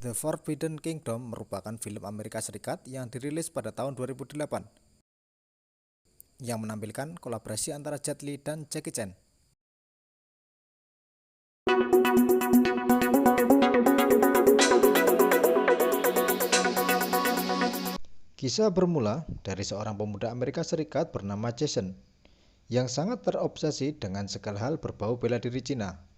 The Forbidden Kingdom merupakan film Amerika Serikat yang dirilis pada tahun 2008 yang menampilkan kolaborasi antara Jet Li dan Jackie Chan. Kisah bermula dari seorang pemuda Amerika Serikat bernama Jason yang sangat terobsesi dengan segala hal berbau bela diri Cina.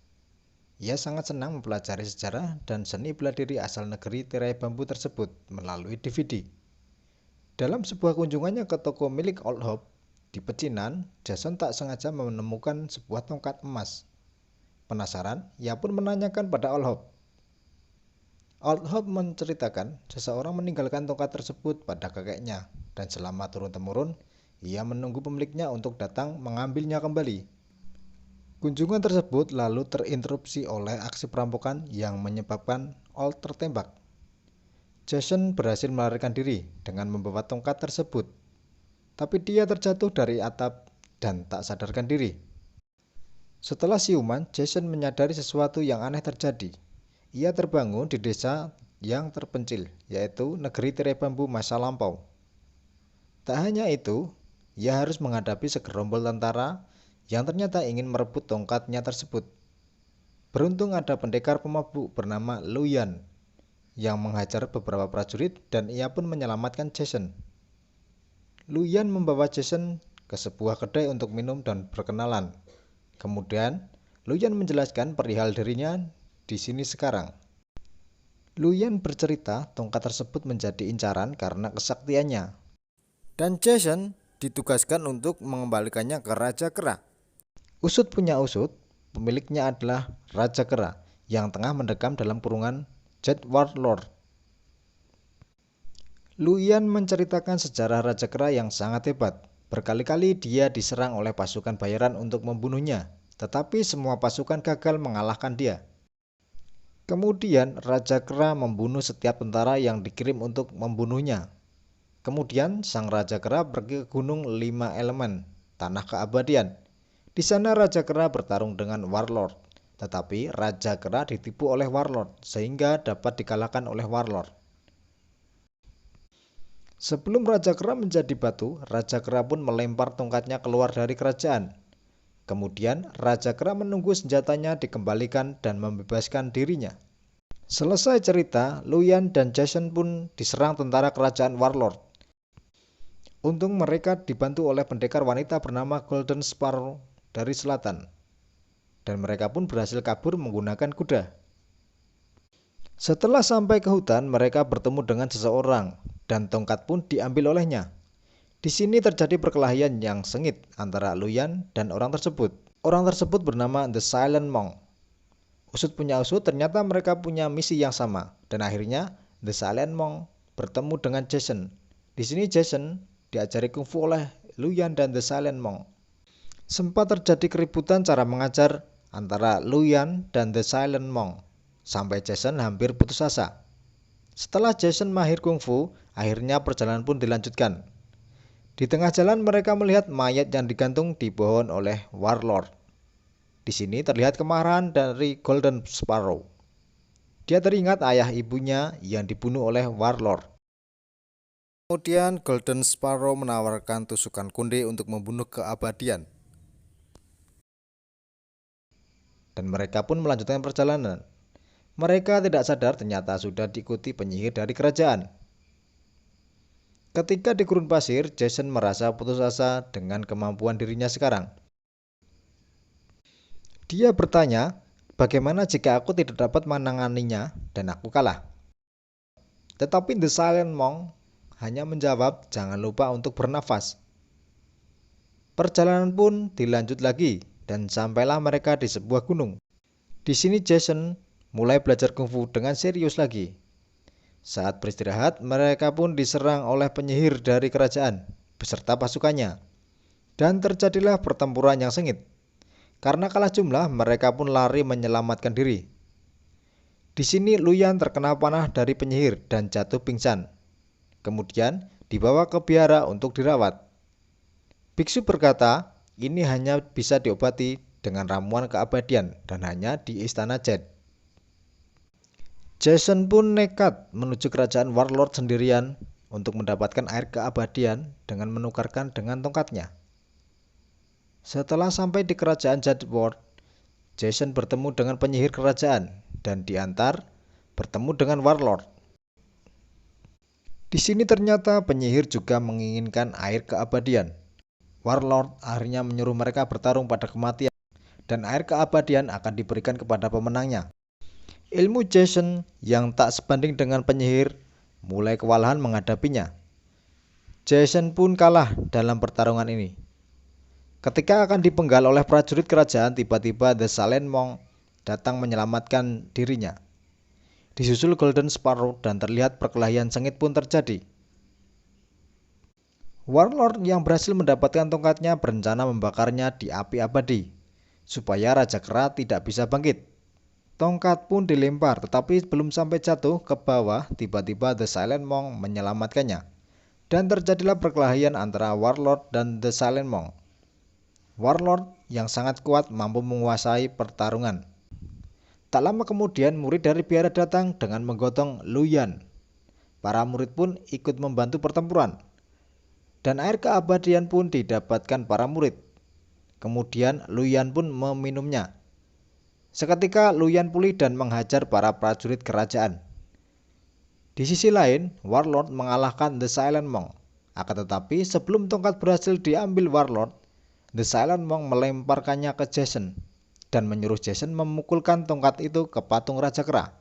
Ia sangat senang mempelajari sejarah dan seni bela diri asal negeri tirai bambu tersebut melalui DVD. Dalam sebuah kunjungannya ke toko milik Old Hope di pecinan, Jason tak sengaja menemukan sebuah tongkat emas. Penasaran, ia pun menanyakan pada Old Hope. Old Hope menceritakan seseorang meninggalkan tongkat tersebut pada kakeknya dan selama turun-temurun, ia menunggu pemiliknya untuk datang mengambilnya kembali. Kunjungan tersebut lalu terinterupsi oleh aksi perampokan yang menyebabkan Old tertembak. Jason berhasil melarikan diri dengan membawa tongkat tersebut, tapi dia terjatuh dari atap dan tak sadarkan diri. Setelah siuman, Jason menyadari sesuatu yang aneh terjadi. Ia terbangun di desa yang terpencil, yaitu negeri tirai bambu masa lampau. Tak hanya itu, ia harus menghadapi segerombol tentara yang ternyata ingin merebut tongkatnya tersebut. Beruntung ada pendekar pemabuk bernama Lu Yan yang menghajar beberapa prajurit dan ia pun menyelamatkan Jason. Lu Yan membawa Jason ke sebuah kedai untuk minum dan berkenalan. Kemudian, Lu Yan menjelaskan perihal dirinya di sini sekarang. Lu Yan bercerita tongkat tersebut menjadi incaran karena kesaktiannya. Dan Jason ditugaskan untuk mengembalikannya ke Raja Kera. Usut punya usut, pemiliknya adalah Raja Kera yang tengah mendekam dalam kurungan Jet Warlord. Lu Yan menceritakan sejarah Raja Kera yang sangat hebat. Berkali-kali dia diserang oleh pasukan bayaran untuk membunuhnya, tetapi semua pasukan gagal mengalahkan dia. Kemudian Raja Kera membunuh setiap tentara yang dikirim untuk membunuhnya. Kemudian sang Raja Kera pergi ke Gunung 5 Elemen, Tanah Keabadian. Di sana Raja Kera bertarung dengan Warlord, tetapi Raja Kera ditipu oleh Warlord sehingga dapat dikalahkan oleh Warlord. Sebelum Raja Kera menjadi batu, Raja Kera pun melempar tongkatnya keluar dari kerajaan. Kemudian Raja Kera menunggu senjatanya dikembalikan dan membebaskan dirinya. Selesai cerita, Lu Yan dan Jason pun diserang tentara kerajaan Warlord. Untung mereka dibantu oleh pendekar wanita bernama Golden Sparrow dari selatan. Dan mereka pun berhasil kabur menggunakan kuda. Setelah sampai ke hutan, mereka bertemu dengan seseorang dan tongkat pun diambil olehnya. Di sini terjadi perkelahian yang sengit antara Lu Yan dan orang tersebut. Orang tersebut bernama The Silent Monk. Usut punya usut, ternyata mereka punya misi yang sama dan akhirnya The Silent Monk bertemu dengan Jason. Di sini Jason diajari kungfu oleh Lu Yan dan The Silent Monk. Sempat terjadi keributan cara mengajar antara Lu Yan dan The Silent Monk, sampai Jason hampir putus asa. Setelah Jason mahir kungfu, akhirnya perjalanan pun dilanjutkan. Di tengah jalan mereka melihat mayat yang digantung di pohon oleh Warlord. Di sini terlihat kemarahan dari Golden Sparrow. Dia teringat ayah ibunya yang dibunuh oleh Warlord. Kemudian Golden Sparrow menawarkan tusukan konde untuk membunuh keabadian. Dan mereka pun melanjutkan perjalanan. Mereka tidak sadar ternyata sudah diikuti penyihir dari kerajaan. Ketika di gurun pasir, Jason merasa putus asa dengan kemampuan dirinya sekarang. Dia bertanya, bagaimana jika aku tidak dapat menanganinya dan aku kalah? Tetapi The Silent Monk hanya menjawab, jangan lupa untuk bernafas. Perjalanan pun dilanjut lagi dan sampailah mereka di sebuah gunung. Di sini Jason mulai belajar kungfu dengan serius lagi. Saat beristirahat, mereka pun diserang oleh penyihir dari kerajaan beserta pasukannya. Dan terjadilah pertempuran yang sengit. Karena kalah jumlah, mereka pun lari menyelamatkan diri. Di sini Lu Yan terkena panah dari penyihir dan jatuh pingsan. Kemudian dibawa ke biara untuk dirawat. Biksu berkata, ini hanya bisa diobati dengan ramuan keabadian dan hanya di istana Jet. Jason pun nekat menuju kerajaan Warlord sendirian untuk mendapatkan air keabadian dengan menukarkan dengan tongkatnya. Setelah sampai di kerajaan Jadward, Jason bertemu dengan penyihir kerajaan dan diantar bertemu dengan Warlord. Di sini ternyata penyihir juga menginginkan air keabadian. Warlord akhirnya menyuruh mereka bertarung pada kematian dan air keabadian akan diberikan kepada pemenangnya. Ilmu Jason yang tak sebanding dengan penyihir mulai kewalahan menghadapinya. Jason pun kalah dalam pertarungan ini. Ketika akan dipenggal oleh prajurit kerajaan, tiba-tiba The Silent Monk datang menyelamatkan dirinya. Disusul Golden Sparrow dan terlihat perkelahian sengit pun terjadi. Warlord yang berhasil mendapatkan tongkatnya berencana membakarnya di api abadi, supaya Raja Kera tidak bisa bangkit. Tongkat pun dilempar, tetapi belum sampai jatuh ke bawah, tiba-tiba The Silent Monk menyelamatkannya. Dan terjadilah perkelahian antara Warlord dan The Silent Monk. Warlord yang sangat kuat mampu menguasai pertarungan. Tak lama kemudian murid dari biara datang dengan menggotong Luyan. Para murid pun ikut membantu pertempuran. Dan air keabadian pun didapatkan para murid. Kemudian Luyan pun meminumnya. Seketika Luyan pulih dan menghajar para prajurit kerajaan. Di sisi lain, Warlord mengalahkan The Silent Monk. Akan tetapi sebelum tongkat berhasil diambil Warlord, The Silent Monk melemparkannya ke Jason dan menyuruh Jason memukulkan tongkat itu ke patung Raja Kera.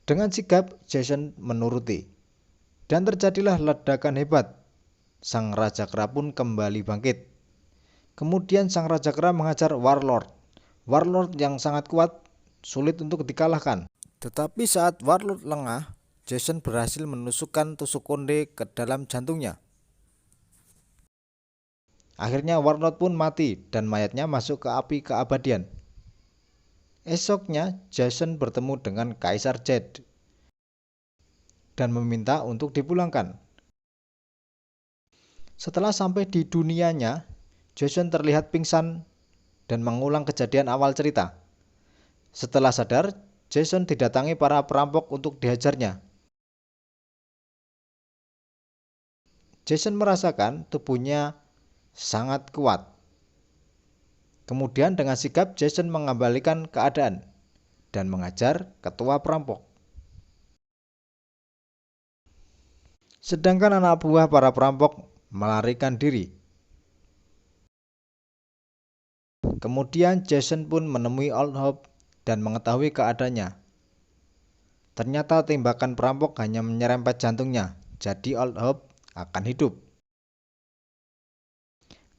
Dengan sigap Jason menuruti. Dan terjadilah ledakan hebat. Sang Raja Kera pun kembali bangkit. Kemudian sang Raja Kera menghajar Warlord. Warlord yang sangat kuat, sulit untuk dikalahkan. Tetapi saat Warlord lengah, Jason berhasil menusukkan tusuk konde ke dalam jantungnya. Akhirnya Warlord pun mati dan mayatnya masuk ke api keabadian. Esoknya Jason bertemu dengan Kaisar Jed dan meminta untuk dipulangkan. Setelah sampai di dunianya, Jason terlihat pingsan dan mengulang kejadian awal cerita. Setelah sadar, Jason didatangi para perampok untuk dihajarnya. Jason merasakan tubuhnya sangat kuat. Kemudian dengan sigap Jason mengembalikan keadaan dan mengajar ketua perampok. Sedangkan anak buah para perampok melarikan diri. Kemudian Jason pun menemui Old Hope dan mengetahui keadaannya. Ternyata tembakan perampok hanya menyerempet jantungnya, jadi Old Hope akan hidup.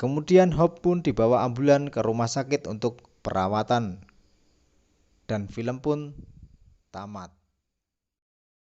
Kemudian Hope pun dibawa ambulan ke rumah sakit untuk perawatan. Dan film pun tamat.